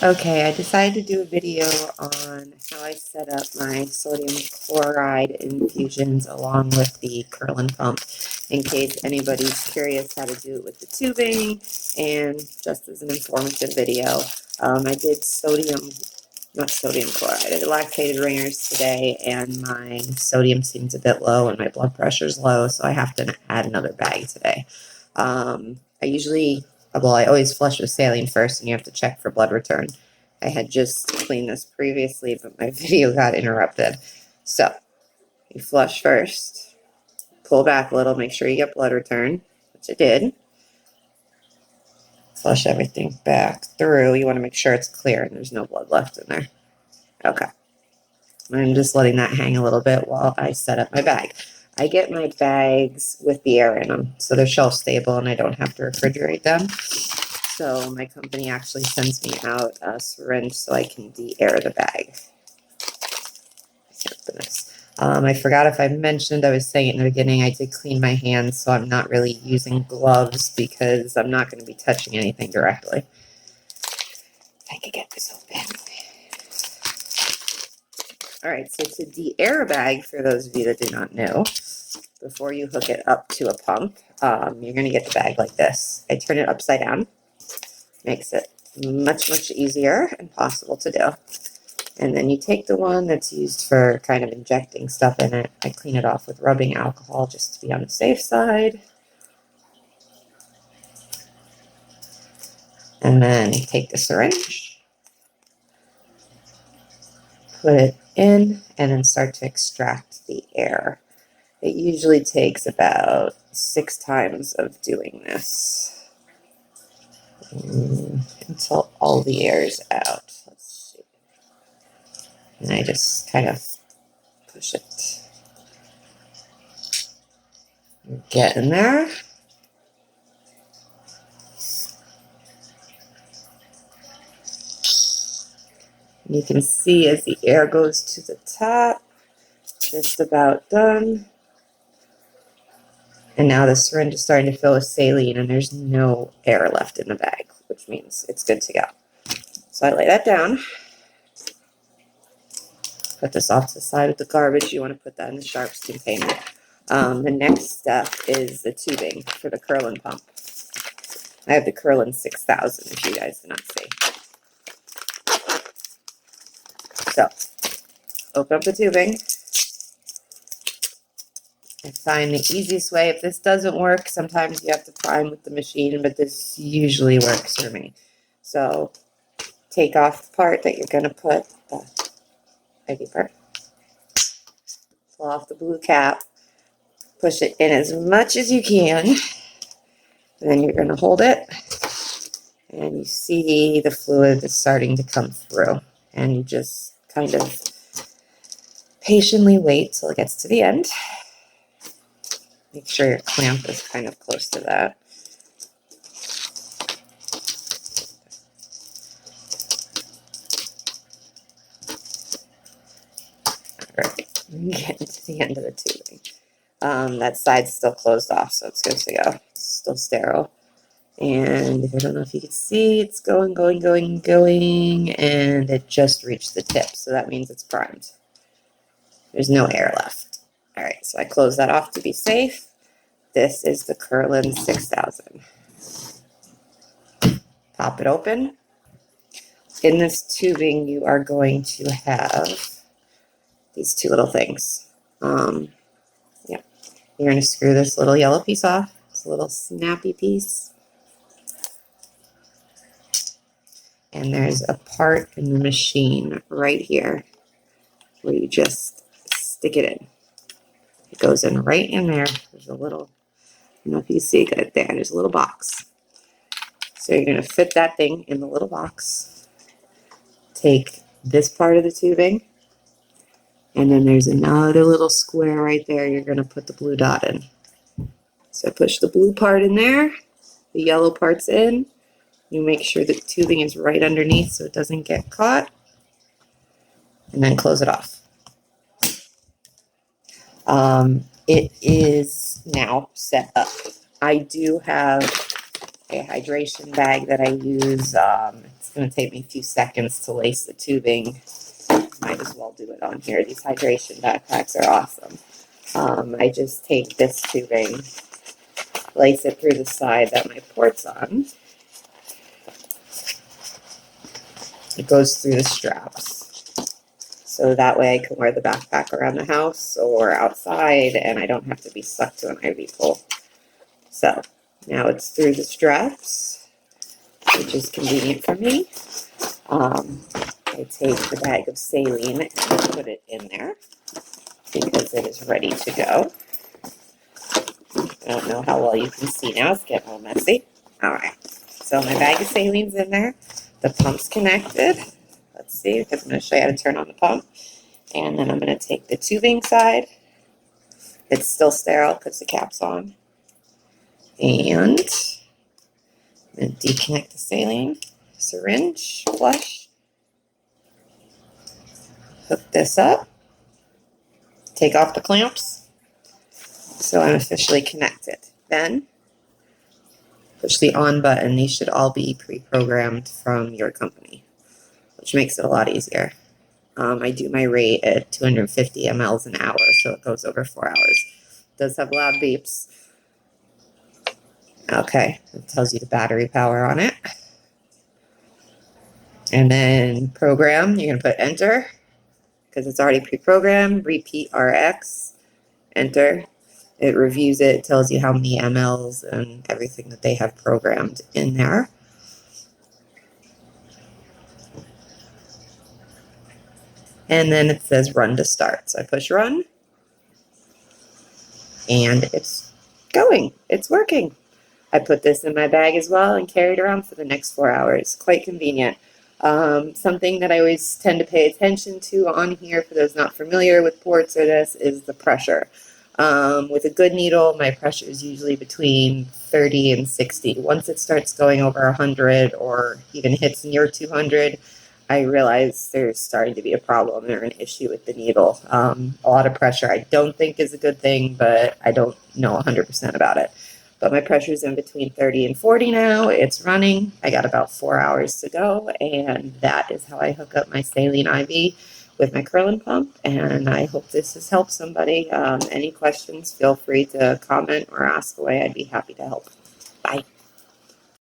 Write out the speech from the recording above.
Okay, I decided to do a video on how I set up my sodium chloride infusions along with the Curlin pump in case anybody's curious how to do it with the tubing, and just as an informative video. I did not sodium chloride, I did lactated ringers today, and my sodium seems a bit low and my blood pressure's low, so I have to add another bag today. I always flush with saline first, and you have to check for blood return. I had just cleaned this previously, but my video got interrupted. So, you flush first, pull back a little, make sure you get blood return, which I did. Flush everything back through. You want to make sure it's clear and there's no blood left in there. Okay. I'm just letting that hang a little bit while I set up my bag. I get my bags with the air in them, so they're shelf stable and I don't have to refrigerate them. So my company actually sends me out a syringe so I can de-air the bag. I forgot if I mentioned, I was saying it in the beginning, I did clean my hands, so I'm not really using gloves because I'm not going to be touching anything directly. If I could get this open. All right, so to de-air a bag, for those of you that do not know, before you hook it up to a pump, you're going to get the bag like this. I turn it upside down. Makes it much, much easier and possible to do. And then you take the one that's used for kind of injecting stuff in it. I clean it off with rubbing alcohol just to be on the safe side. And then you take the syringe, put it in, and then start to extract the air. It usually takes about 6 times of doing this until all the air is out. Let's see. And I just kind of push it. Get in there. You can see as the air goes to the top, just about done. And now the syringe is starting to fill with saline and there's no air left in the bag, which means it's good to go. So I lay that down. Put this off to the side with the garbage. You want to put that in the sharps container. The next step is the tubing for the Curlin pump. I have the Curlin 6000 if you guys cannot see. So, open up the tubing. I find the easiest way, if this doesn't work, sometimes you have to prime with the machine, but this usually works for me. So, take off the part that you're going to put the IV part. Pull off the blue cap. Push it in as much as you can. And then you're going to hold it. And you see the fluid is starting to come through. And you just kind of patiently wait till it gets to the end. Make sure your clamp is kind of close to that. All right, we're getting to the end of the tubing. That side's still closed off, so it's good to go. It's still sterile. And I don't know if you can see, it's going, and it just reached the tip, so that means it's primed. There's no air left. All right, so I close that off to be safe. This is the Curlin 6000. Pop it open. In this tubing, you are going to have these 2 little things. You're going to screw this little yellow piece off. It's a little snappy piece. And there's a part in the machine right here where you just stick it in. It goes in right in there. There's a little, I don't know if you can see it there. There's a little box. So you're going to fit that thing in the little box. Take this part of the tubing. And then there's another little square right there. You're going to put the blue dot in. So push the blue part in there. The yellow part's in. You make sure the tubing is right underneath so it doesn't get caught. And then close it off. It is now set up. I do have a hydration bag that I use. It's going to take me a few seconds to lace the tubing. Might as well do it on here. These hydration backpacks are awesome. I just take this tubing, lace it through the side that my port's on. It goes through the straps. So that way I can wear the backpack around the house or outside and I don't have to be stuck to an IV pole. So now it's through the straps, which is convenient for me. I take the bag of saline and put it in there because it is ready to go. I don't know how well you can see now. It's getting all messy. All right. So my bag of saline's in there. The pump's connected. Let's see, because I'm going to show you how to turn on the pump. And then I'm going to take the tubing side. It's still sterile because the cap's on. And I'm going to deconnect the saline syringe flush. Hook this up. Take off the clamps. So I'm officially connected. Then push the on button. These should all be pre-programmed from your company, which makes it a lot easier. I do my rate at 250 mLs an hour, so it goes over 4 hours. It does have loud beeps. Okay, it tells you the battery power on it. And then program, you're going to put enter, because it's already pre-programmed. Repeat RX, enter. It reviews it, tells you how many mLs and everything that they have programmed in there. And then it says run to start. So I push run. And it's going. It's working. I put this in my bag as well and carry it around for the next 4 hours. Quite convenient. Something that I always tend to pay attention to on here, for those not familiar with ports or this, is the pressure. With a good needle, my pressure is usually between 30 and 60. Once it starts going over 100 or even hits near 200, I realize there's starting to be a problem or an issue with the needle. A lot of pressure I don't think is a good thing, but I don't know 100% about it. But my pressure is in between 30 and 40 now. It's running. I got about 4 hours to go, and that is how I hook up my saline IV with my Curlin pump, and I hope this has helped somebody. Any questions, feel free to comment or ask away. I'd be happy to help. Bye.